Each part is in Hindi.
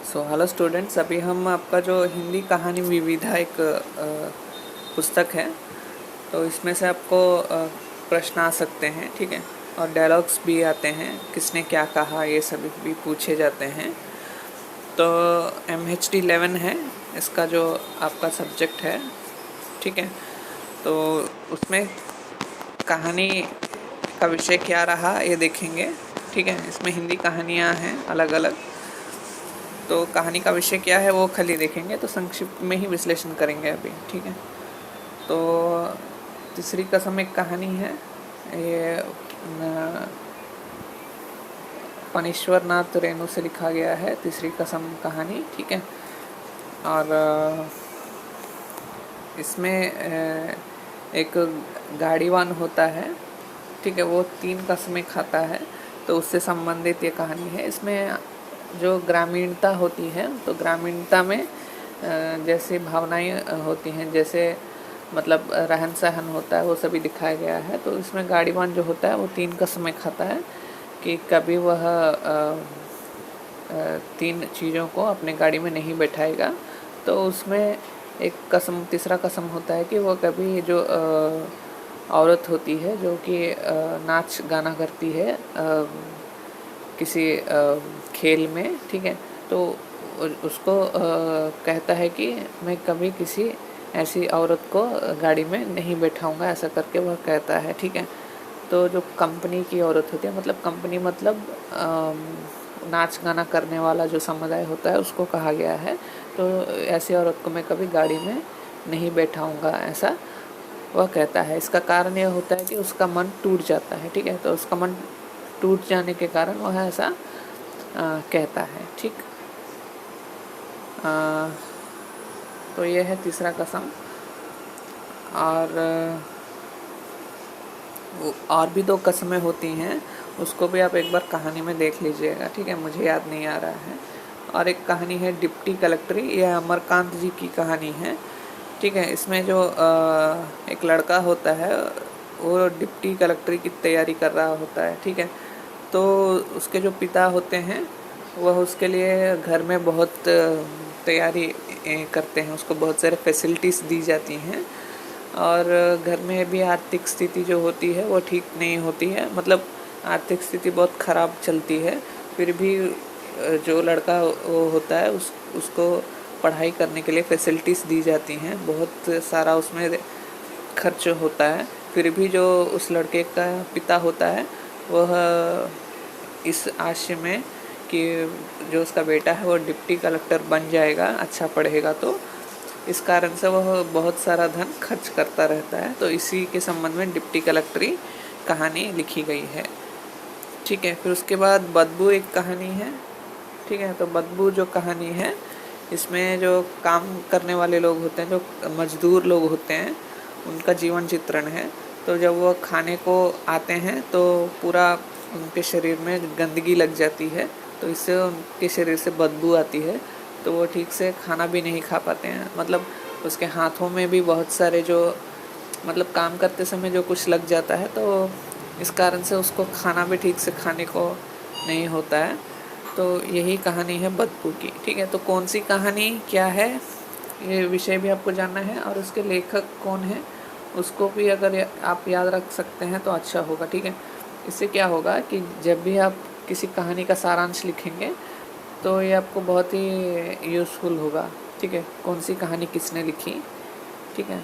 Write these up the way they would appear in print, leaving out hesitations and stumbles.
हेलो स्टूडेंट्स, अभी हम आपका जो हिंदी कहानी विविधा एक पुस्तक है, तो इसमें से आपको प्रश्न आ सकते हैं, ठीक है। और डायलॉग्स भी आते हैं, किसने क्या कहा ये सभी भी पूछे जाते हैं। तो MHD 11 है इसका जो आपका सब्जेक्ट है, ठीक है। तो उसमें कहानी का विषय क्या रहा ये देखेंगे, ठीक है। इसमें हिंदी कहानियाँ हैं अलग अलग, तो कहानी का विषय क्या है वो खाली देखेंगे, तो संक्षिप्त में ही विश्लेषण करेंगे अभी, ठीक है। तो तीसरी कसम एक कहानी है, ये पनीश्वर नाथ रेणु से लिखा गया है, तीसरी कसम कहानी, ठीक है। और इसमें एक गाड़ीवान होता है, ठीक है, वो 3 कस्में खाता है, तो उससे संबंधित ये कहानी है। इसमें जो ग्रामीणता होती है, तो ग्रामीणता में जैसे भावनाएं होती हैं, जैसे मतलब रहन सहन होता है, वो सभी दिखाया गया है। तो इसमें गाड़ीवान जो होता है वो 3 कस्में खाता है कि कभी वह 3 चीज़ों को अपने गाड़ी में नहीं बैठाएगा। तो उसमें एक कसम, तीसरा कसम होता है कि वो कभी जो औरत होती है जो कि नाच गाना करती है किसी खेल में, ठीक है, तो उसको कहता है कि मैं कभी किसी ऐसी औरत को गाड़ी में नहीं बैठाऊंगा, ऐसा करके वह कहता है, ठीक है। तो जो कंपनी की औरत होती है, मतलब कंपनी मतलब नाच गाना करने वाला जो समुदाय होता है उसको कहा गया है। तो ऐसी औरत को मैं कभी गाड़ी में नहीं बैठाऊंगा, ऐसा वह कहता है। इसका कारण यह होता है कि उसका मन टूट जाता है, ठीक है। तो उसका मन टूट जाने के कारण वह ऐसा कहता है, ठीक। तो यह है तीसरा कसम। और भी 2 कस्में होती हैं, उसको भी आप एक बार कहानी में देख लीजिएगा, ठीक है, मुझे याद नहीं आ रहा है। और एक कहानी है डिप्टी कलेक्टरी, यह अमरकांत जी की कहानी है, ठीक है। इसमें जो एक लड़का होता है वो डिप्टी कलेक्टरी की तैयारी कर रहा होता है, ठीक है। तो उसके जो पिता होते हैं वह उसके लिए घर में बहुत तैयारी करते हैं, उसको बहुत सारे फैसिलिटीज़ दी जाती हैं। और घर में भी आर्थिक स्थिति जो होती है वो ठीक नहीं होती है, मतलब आर्थिक स्थिति बहुत ख़राब चलती है। फिर भी जो लड़का वो होता है उसको पढ़ाई करने के लिए फैसिलिटीज़ दी जाती हैं, बहुत सारा उसमें खर्च होता है। फिर भी जो उस लड़के का पिता होता है वह इस आशय में कि जो उसका बेटा है वो डिप्टी कलेक्टर बन जाएगा, अच्छा पढ़ेगा, तो इस कारण से वह बहुत सारा धन खर्च करता रहता है। तो इसी के संबंध में डिप्टी कलेक्टरी कहानी लिखी गई है, ठीक है। फिर उसके बाद बदबू एक कहानी है, ठीक है। तो बदबू जो कहानी है, इसमें जो काम करने वाले लोग होते हैं, जो मजदूर लोग होते हैं, उनका जीवन चित्रण है। तो जब वो खाने को आते हैं तो पूरा उनके शरीर में गंदगी लग जाती है, तो इससे उनके शरीर से बदबू आती है, तो वो ठीक से खाना भी नहीं खा पाते हैं। मतलब उसके हाथों में भी बहुत सारे जो मतलब काम करते समय जो कुछ लग जाता है, तो इस कारण से उसको खाना भी ठीक से खाने को नहीं होता है। तो यही कहानी है बदबू की, ठीक है। तो कौन सी कहानी क्या है ये विषय भी आपको जानना है, और उसके लेखक कौन है उसको भी अगर आप याद रख सकते हैं तो अच्छा होगा, ठीक है। इससे क्या होगा कि जब भी आप किसी कहानी का सारांश लिखेंगे तो ये आपको बहुत ही यूज़फुल होगा, ठीक है, कौन सी कहानी किसने लिखी, ठीक है।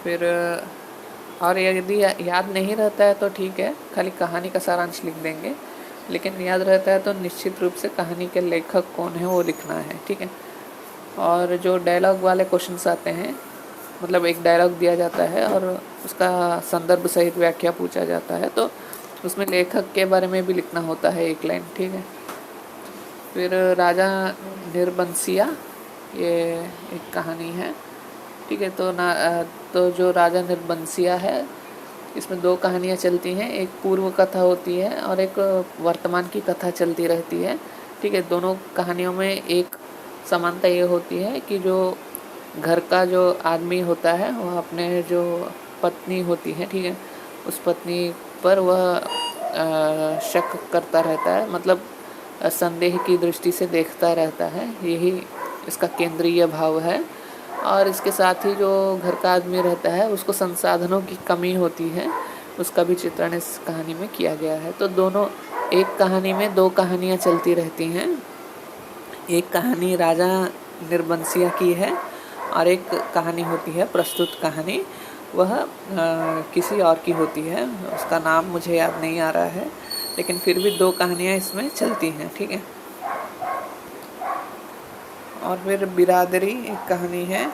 फिर और यदि याद नहीं रहता है तो ठीक है, खाली कहानी का सारांश लिख देंगे, लेकिन याद रहता है तो निश्चित रूप से कहानी के लेखक कौन है वो लिखना है, ठीक है। और जो डायलॉग वाले क्वेश्चंस आते हैं, मतलब एक डायलॉग दिया जाता है और उसका संदर्भ सहित व्याख्या पूछा जाता है, तो उसमें लेखक के बारे में भी लिखना होता है 1 लाइन, ठीक है। फिर राजा निर्बंसिया, ये एक कहानी है, ठीक है। तो जो राजा निर्बंसिया है, इसमें 2 कहानियाँ चलती हैं, एक पूर्व कथा होती है और एक वर्तमान की कथा चलती रहती है, ठीक है। दोनों कहानियों में एक समानता ये होती है कि जो घर का जो आदमी होता है वह अपने जो पत्नी होती है, ठीक है, उस पत्नी पर वह शक करता रहता है, मतलब संदेह की दृष्टि से देखता रहता है, यही इसका केंद्रीय भाव है। और इसके साथ ही जो घर का आदमी रहता है उसको संसाधनों की कमी होती है, उसका भी चित्रण इस कहानी में किया गया है। तो दोनों, एक कहानी में दो कहानियाँ चलती रहती हैं। एक कहानी राजा निर्बंसिया की है और एक कहानी होती है प्रस्तुत कहानी, वह किसी और की होती है, उसका नाम मुझे याद नहीं आ रहा है, लेकिन फिर भी दो कहानियाँ इसमें चलती हैं, ठीक है। और फिर बिरादरी एक कहानी है,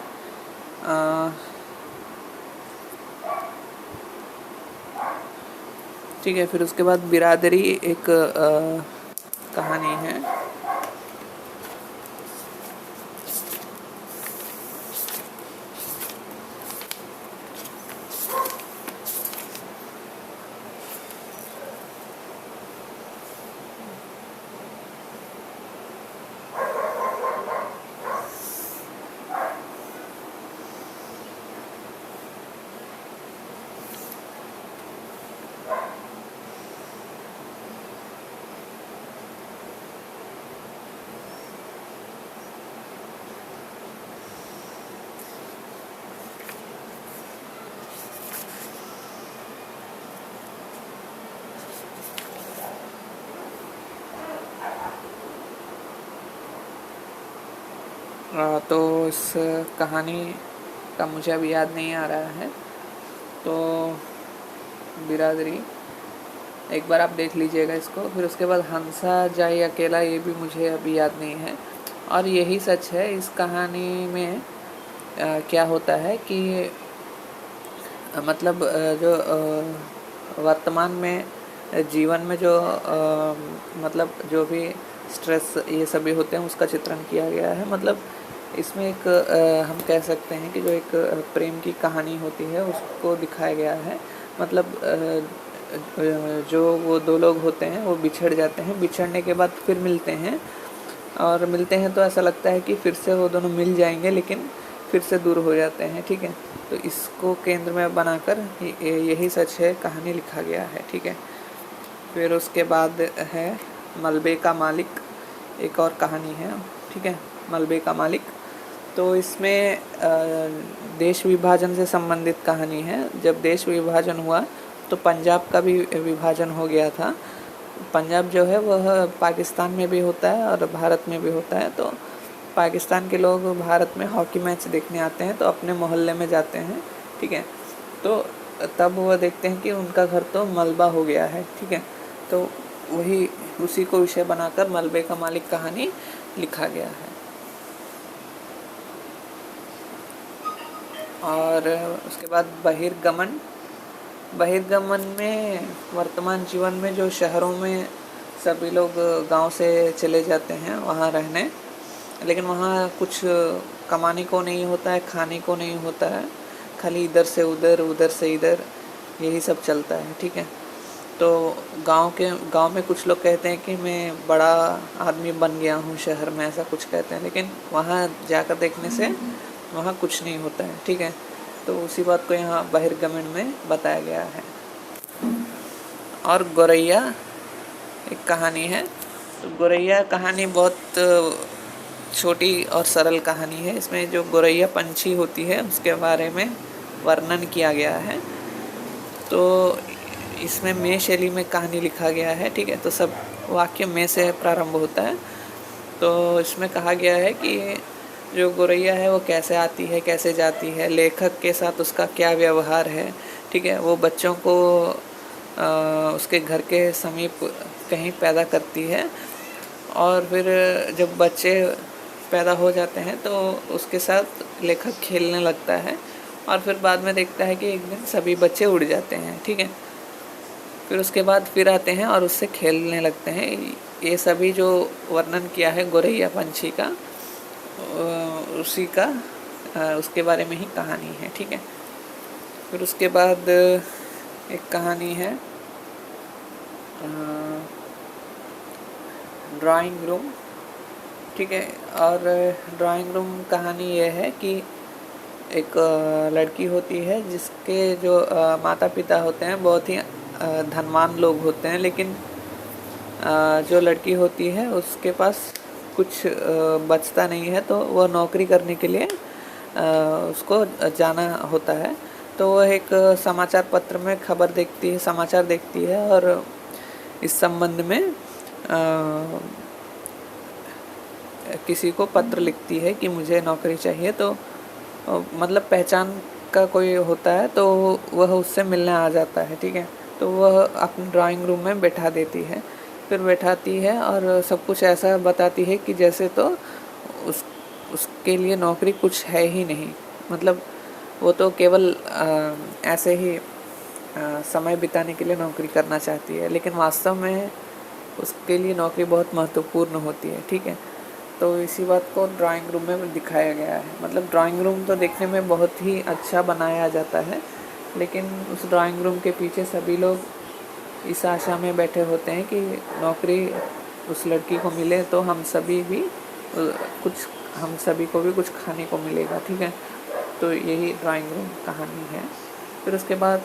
ठीक है। फिर उसके बाद बिरादरी एक कहानी है। तो इस कहानी का मुझे अभी याद नहीं आ रहा है, तो बिरादरी एक बार आप देख लीजिएगा इसको। फिर उसके बाद हंसा जाए अकेला, ये भी मुझे अभी याद नहीं है। और यही सच है, इस कहानी में क्या होता है कि मतलब जो वर्तमान में जीवन में जो मतलब जो भी स्ट्रेस ये सभी होते हैं उसका चित्रण किया गया है। मतलब इसमें एक हम कह सकते हैं कि जो एक प्रेम की कहानी होती है उसको दिखाया गया है। मतलब जो वो दो लोग होते हैं वो बिछड़ जाते हैं, बिछड़ने के बाद फिर मिलते हैं, और मिलते हैं तो ऐसा लगता है कि फिर से वो दोनों मिल जाएंगे, लेकिन फिर से दूर हो जाते हैं, ठीक है। तो इसको केंद्र में बनाकर यही सच है कहानी लिखा गया है, ठीक है। फिर उसके बाद है मलबे का मालिक, एक और कहानी है, ठीक है, मलबे का मालिक। तो इसमें देश विभाजन से संबंधित कहानी है। जब देश विभाजन हुआ तो पंजाब का भी विभाजन हो गया था। पंजाब जो है वह पाकिस्तान में भी होता है और भारत में भी होता है। तो पाकिस्तान के लोग भारत में हॉकी मैच देखने आते हैं तो अपने मोहल्ले में जाते हैं, ठीक है। तो तब वह देखते हैं कि उनका घर तो मलबा हो गया है, ठीक है। तो वही उसी को विषय बनाकर मलबे का मालिक कहानी लिखा गया है। और उसके बाद बहिर्गमन। बहिर्गमन में वर्तमान जीवन में जो शहरों में सभी लोग गांव से चले जाते हैं वहाँ रहने, लेकिन वहाँ कुछ कमाने को नहीं होता है, खाने को नहीं होता है, खाली इधर से उधर उधर से इधर यही सब चलता है, ठीक है। तो गांव में कुछ लोग कहते हैं कि मैं बड़ा आदमी बन गया हूँ शहर में, ऐसा कुछ कहते हैं, लेकिन वहाँ जाकर देखने से वहाँ कुछ नहीं होता है, ठीक है। तो उसी बात को यहाँ बहिर्गमन में बताया गया है। और गोरैया एक कहानी है। तो गोरैया कहानी बहुत छोटी और सरल कहानी है। इसमें जो गोरैया पंछी होती है उसके बारे में वर्णन किया गया है। तो इसमें मैं शैली में कहानी लिखा गया है, ठीक है। तो सब वाक्य मैं से प्रारंभ होता है। तो इसमें कहा गया है कि जो गोरैया है वो कैसे आती है, कैसे जाती है, लेखक के साथ उसका क्या व्यवहार है, ठीक है। वो बच्चों को उसके घर के समीप कहीं पैदा करती है, और फिर जब बच्चे पैदा हो जाते हैं तो उसके साथ लेखक खेलने लगता है, और फिर बाद में देखता है कि एक दिन सभी बच्चे उड़ जाते हैं, ठीक है। फिर उसके बाद फिर आते हैं और उससे खेलने लगते हैं। ये सभी जो वर्णन किया है गोरैया पंछी का, उसी का उसके बारे में ही कहानी है, ठीक है। फिर उसके बाद एक कहानी है ड्राइंग रूम, ठीक है। और ड्राइंग रूम कहानी ये है कि एक लड़की होती है जिसके जो माता पिता होते हैं बहुत ही धनवान लोग होते हैं, लेकिन जो लड़की होती है उसके पास कुछ बचता नहीं है, तो वह नौकरी करने के लिए उसको जाना होता है। तो वह एक समाचार पत्र में खबर देखती है, समाचार देखती है, और इस संबंध में किसी को पत्र लिखती है कि मुझे नौकरी चाहिए। तो मतलब पहचान का कोई होता है तो वह उससे मिलने आ जाता है, ठीक है। तो वह अपने ड्राइंग रूम में बैठा देती है, फिर बैठाती है और सब कुछ ऐसा बताती है कि जैसे तो उस उसके लिए नौकरी कुछ है ही नहीं। मतलब वो तो केवल ऐसे ही समय बिताने के लिए नौकरी करना चाहती है, लेकिन वास्तव में उसके लिए नौकरी बहुत महत्वपूर्ण होती है, ठीक है। तो इसी बात को ड्राइंग रूम में दिखाया गया है। मतलब ड्राइंग रूम तो देखने में बहुत ही अच्छा बनाया जाता है, लेकिन उस ड्राइंग रूम के पीछे सभी लोग इस आशा में बैठे होते हैं कि नौकरी उस लड़की को मिले तो हम सभी भी कुछ हम सभी को भी कुछ खाने को मिलेगा, ठीक है। तो यही ड्राइंग रूम कहानी है। फिर उसके बाद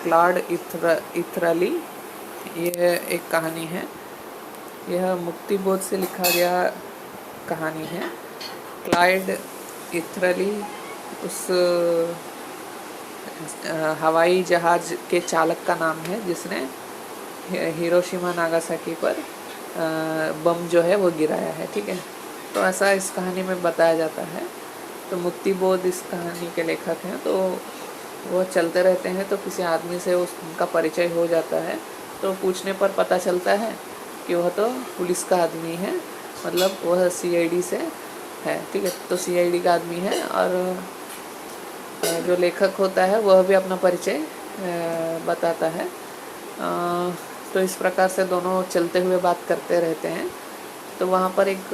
क्लाड इथराली, यह एक कहानी है। यह मुक्तिबोध से लिखा गया कहानी है। क्लाइड इथरली उस हवाई जहाज़ के चालक का नाम है जिसने हिरोशिमा नागासाकी पर बम जो है वो गिराया है, ठीक है। तो ऐसा इस कहानी में बताया जाता है। तो मुक्तिबोध इस कहानी के लेखक हैं। तो वो चलते रहते हैं, तो किसी आदमी से उनका परिचय हो जाता है। तो पूछने पर पता चलता है कि वह तो पुलिस का आदमी है, मतलब वह सीआईडी से है, ठीक है। तो सीआईडी का आदमी है, और जो लेखक होता है वह भी अपना परिचय बताता है। तो इस प्रकार से दोनों चलते हुए बात करते रहते हैं। तो वहाँ पर एक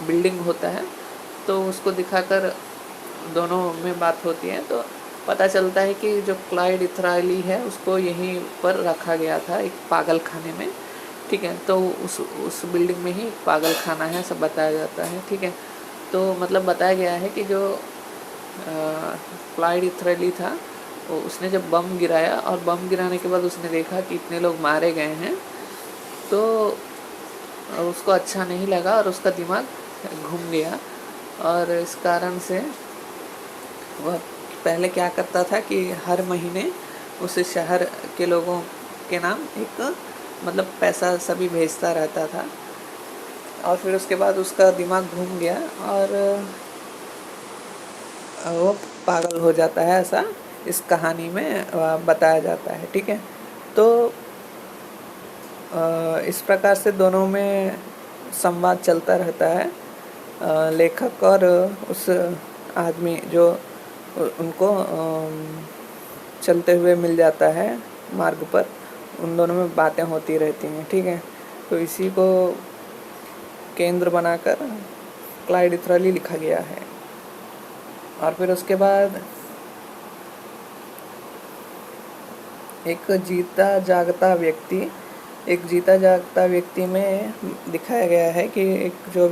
बिल्डिंग होता है, तो उसको दिखाकर दोनों में बात होती है। तो पता चलता है कि जो क्लाइड इथराली है उसको यहीं पर रखा गया था एक पागल खाने में, ठीक है। तो उस बिल्डिंग में ही पागल खाना है, सब बताया जाता है, ठीक है। तो मतलब बताया गया है कि जो क्लाइड इथराली था उसने जब बम गिराया, और बम गिराने के बाद उसने देखा कि इतने लोग मारे गए हैं, तो उसको अच्छा नहीं लगा और उसका दिमाग घूम गया। और इस कारण से वह पहले क्या करता था कि हर महीने उस शहर के लोगों के नाम एक मतलब पैसा सभी भेजता रहता था। और फिर उसके बाद उसका दिमाग घूम गया और वो पागल हो जाता है, ऐसा इस कहानी में बताया जाता है, ठीक है। तो इस प्रकार से दोनों में संवाद चलता रहता है। लेखक और उस आदमी जो उनको चलते हुए मिल जाता है मार्ग पर, उन दोनों में बातें होती रहती हैं, ठीक है। तो इसी को केंद्र बनाकर क्लाइड इथराली लिखा गया है। और फिर उसके बाद एक जीता जागता व्यक्ति में दिखाया गया है कि एक जो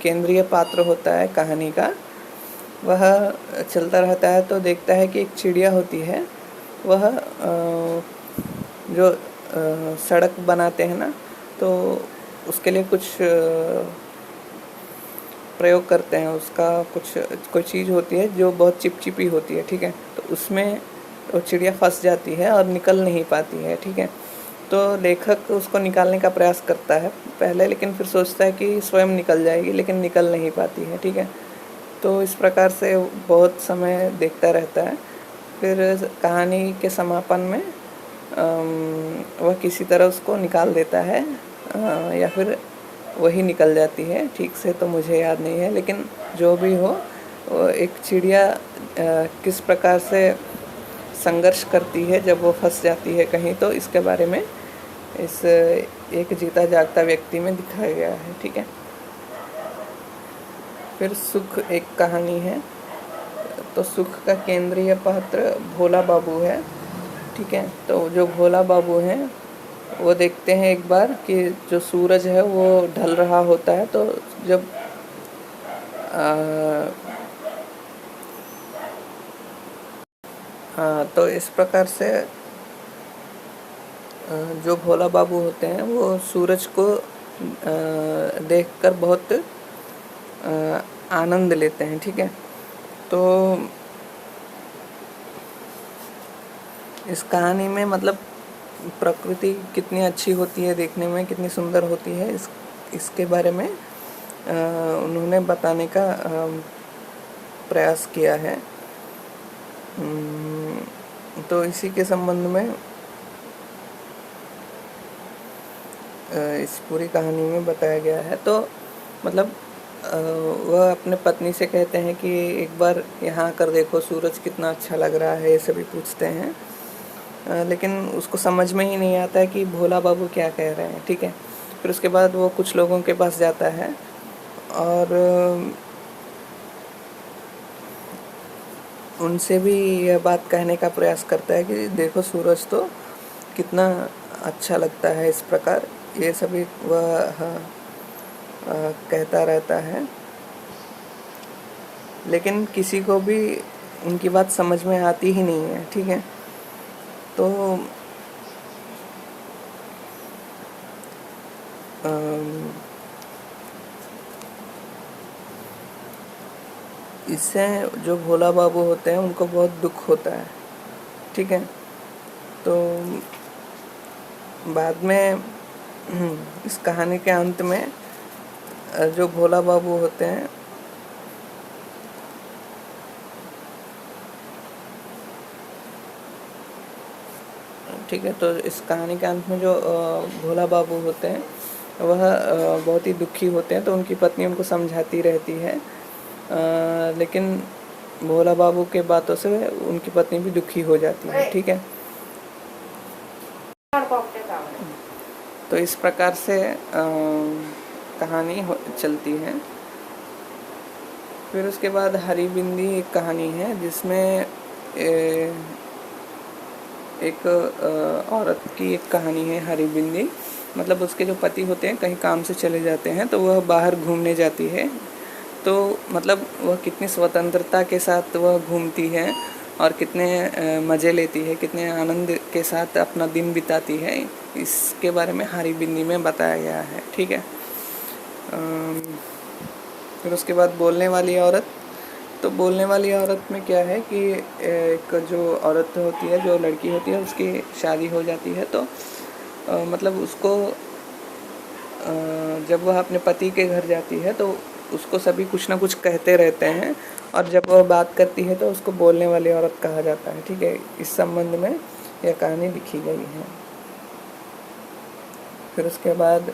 केंद्रीय पात्र होता है कहानी का, वह चलता रहता है तो देखता है कि एक चिड़िया होती है, वह जो सड़क बनाते हैं ना, तो उसके लिए कुछ प्रयोग करते हैं। उसका कोई चीज़ होती है जो बहुत चिपचिपी होती है, ठीक है। तो उसमें वो चिड़िया फंस जाती है और निकल नहीं पाती है, ठीक है। तो लेखक उसको निकालने का प्रयास करता है पहले, लेकिन फिर सोचता है कि स्वयं निकल जाएगी, लेकिन निकल नहीं पाती है, ठीक है। तो इस प्रकार से बहुत समय देखता रहता है। फिर कहानी के समापन में वह किसी तरह उसको निकाल देता है, या फिर वही निकल जाती है, ठीक से तो मुझे याद नहीं है। लेकिन जो भी हो, वो एक चिड़िया किस प्रकार से संघर्ष करती है जब वो फंस जाती है कहीं, तो इसके बारे में इस एक जीता जागता व्यक्ति में दिखाया गया है, ठीक है। फिर सुख एक कहानी है। तो सुख का केंद्रीय पात्र भोला बाबू है, ठीक है। तो जो भोला बाबू हैं वो देखते हैं एक बार कि जो सूरज है वो ढल रहा होता है। तो जब तो इस प्रकार से जो भोला बाबू होते हैं वो सूरज को देखकर बहुत आनंद लेते हैं, ठीक है। तो इस कहानी में मतलब प्रकृति कितनी अच्छी होती है, देखने में कितनी सुंदर होती है, इसके बारे में उन्होंने बताने का प्रयास किया है। तो इसी के संबंध में इस पूरी कहानी में बताया गया है। तो मतलब वह अपने पत्नी से कहते हैं कि एक बार यहाँ आकर देखो, सूरज कितना अच्छा लग रहा है, ये सभी पूछते हैं। लेकिन उसको समझ में ही नहीं आता है कि भोला बाबू क्या कह रहे हैं, ठीक है। फिर उसके बाद वो कुछ लोगों के पास जाता है और उनसे भी यह बात कहने का प्रयास करता है कि देखो सूरज तो कितना अच्छा लगता है इस प्रकार, ये सभी वह कहता रहता है। लेकिन किसी को भी उनकी बात समझ में आती ही नहीं है, ठीक है। तो इससे जो भोला बाबू होते हैं उनको बहुत दुख होता है, ठीक है। तो बाद में इस कहानी के अंत में जो भोला बाबू होते हैं ठीक है, तो इस कहानी के अंत में जो भोला बाबू होते हैं वह बहुत ही दुखी होते हैं। तो उनकी पत्नी उनको समझाती रहती है, लेकिन भोला बाबू के बातों से उनकी पत्नी भी दुखी हो जाती है, ठीक है। तो इस प्रकार से कहानी चलती है। फिर उसके बाद हरी बिंदी एक कहानी है जिसमें एक औरत की एक कहानी है, हरी बिंदी। मतलब उसके जो पति होते हैं कहीं काम से चले जाते हैं तो वह बाहर घूमने जाती है। तो मतलब वह कितनी स्वतंत्रता के साथ वह घूमती है और कितने मज़े लेती है, कितने आनंद के साथ अपना दिन बिताती है, इसके बारे में हरी बिंदी में बताया गया है, ठीक है। फिर उसके बाद बोलने वाली औरत। तो बोलने वाली औरत में क्या है कि एक जो औरत होती है, जो लड़की होती है, उसकी शादी हो जाती है। तो मतलब उसको जब वह अपने पति के घर जाती है तो उसको सभी कुछ ना कुछ कहते रहते हैं, और जब वह बात करती है तो उसको बोलने वाली औरत कहा जाता है, ठीक है। इस संबंध में यह कहानी लिखी गई है। फिर उसके बाद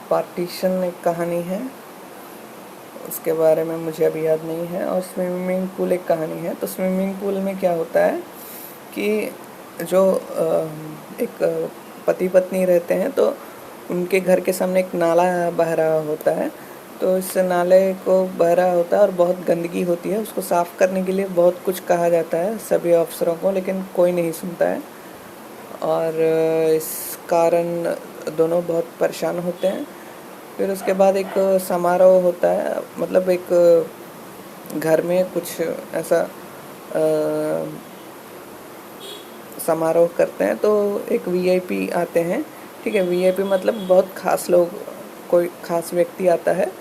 पार्टीशन एक कहानी है, उसके बारे में मुझे अभी याद नहीं है। और स्विमिंग पूल एक कहानी है। तो स्विमिंग पूल में क्या होता है कि जो एक पति पत्नी रहते हैं तो उनके घर के सामने एक नाला बह रहा होता है। तो इस नाले को बह रहा होता है और बहुत गंदगी होती है, उसको साफ़ करने के लिए बहुत कुछ कहा जाता है सभी अफसरों को, लेकिन कोई नहीं सुनता है। और इस कारण दोनों बहुत परेशान होते हैं। फिर उसके बाद एक समारोह होता है, मतलब एक घर में कुछ ऐसा समारोह करते हैं। तो एक वीआईपी आते हैं, ठीक है। वीआईपी मतलब बहुत ख़ास लोग, कोई ख़ास व्यक्ति आता है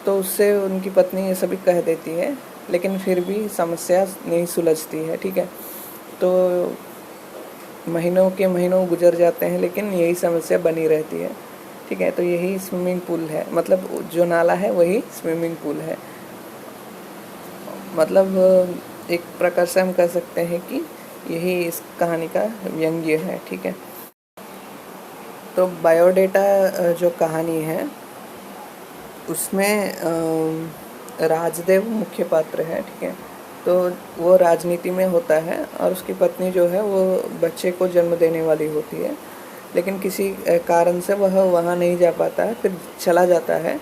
तो उससे उनकी पत्नी ये सभी कह देती है, लेकिन फिर भी समस्या नहीं सुलझती है, ठीक है। तो महीनों के महीनों गुजर जाते हैं लेकिन यही समस्या बनी रहती है, ठीक है। तो यही स्विमिंग पूल है, मतलब जो नाला है वही स्विमिंग पूल है। मतलब एक प्रकार से हम कह सकते हैं कि यही इस कहानी का व्यंग्य है, ठीक है। तो बायोडेटा जो कहानी है उसमें राजदेव मुख्य पात्र है, ठीक है। तो वो राजनीति में होता है और उसकी पत्नी जो है वो बच्चे को जन्म देने वाली होती है, लेकिन किसी कारण से वह वहाँ नहीं जा पाता है, फिर चला जाता है।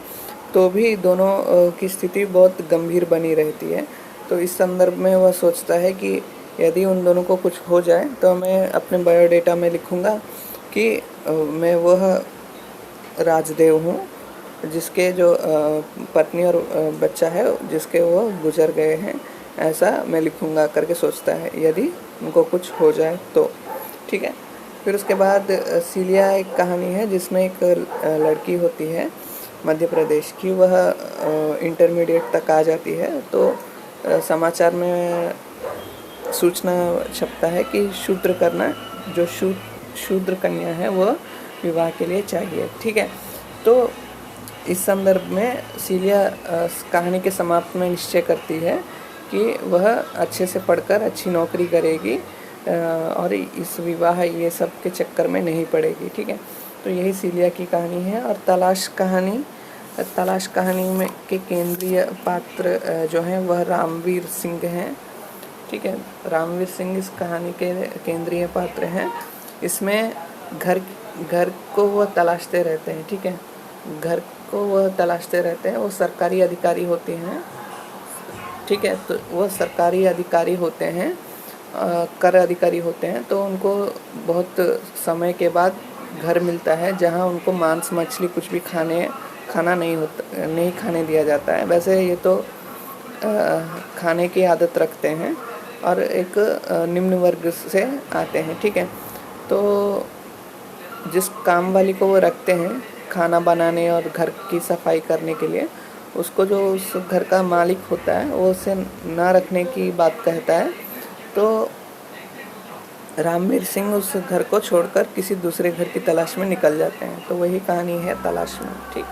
तो भी दोनों की स्थिति बहुत गंभीर बनी रहती है। तो इस संदर्भ में वह सोचता है कि यदि उन दोनों को कुछ हो जाए तो मैं अपने बायोडेटा में लिखूँगा कि मैं वह राजदेव हूँ जिसके जो पत्नी और बच्चा है जिसके वो गुजर गए हैं, ऐसा मैं लिखूँगा करके सोचता है, यदि उनको कुछ हो जाए तो, ठीक है। फिर उसके बाद सीलिया एक कहानी है जिसमें एक लड़की होती है मध्य प्रदेश की, वह इंटरमीडिएट तक आ जाती है, तो समाचार में सूचना छपता है कि शूद्र करना, जो शूद्र कन्या है वह विवाह के लिए चाहिए। ठीक है, तो इस संदर्भ में सीलिया कहानी के समाप्त में निश्चय करती है कि वह अच्छे से पढ़कर अच्छी नौकरी करेगी और इस विवाह ये सब के चक्कर में नहीं पड़ेगी। ठीक है, तो यही सीलिया की कहानी है। और तलाश कहानी में के केंद्रीय पात्र जो हैं वह रामवीर सिंह हैं। ठीक है, रामवीर सिंह इस कहानी के केंद्रीय पात्र हैं। इसमें घर को वह तलाशते रहते हैं। ठीक है, घर को वह तलाशते रहते हैं। वो सरकारी अधिकारी होते हैं। ठीक है, तो वह सरकारी अधिकारी होते हैं, कर अधिकारी होते हैं। तो उनको बहुत समय के बाद घर मिलता है जहां उनको मांस मछली कुछ भी खाना नहीं खाने दिया जाता है। वैसे ये तो खाने की आदत रखते हैं और एक निम्न वर्ग से आते हैं। ठीक है, तो जिस काम वाली को वो रखते हैं खाना बनाने और घर की सफाई करने के लिए, उसको जो उस घर का मालिक होता है वो उसे ना रखने की बात कहता है। तो रामवीर सिंह उस घर को छोड़कर किसी दूसरे घर की तलाश में निकल जाते हैं। तो वही कहानी है तलाश में। ठीक।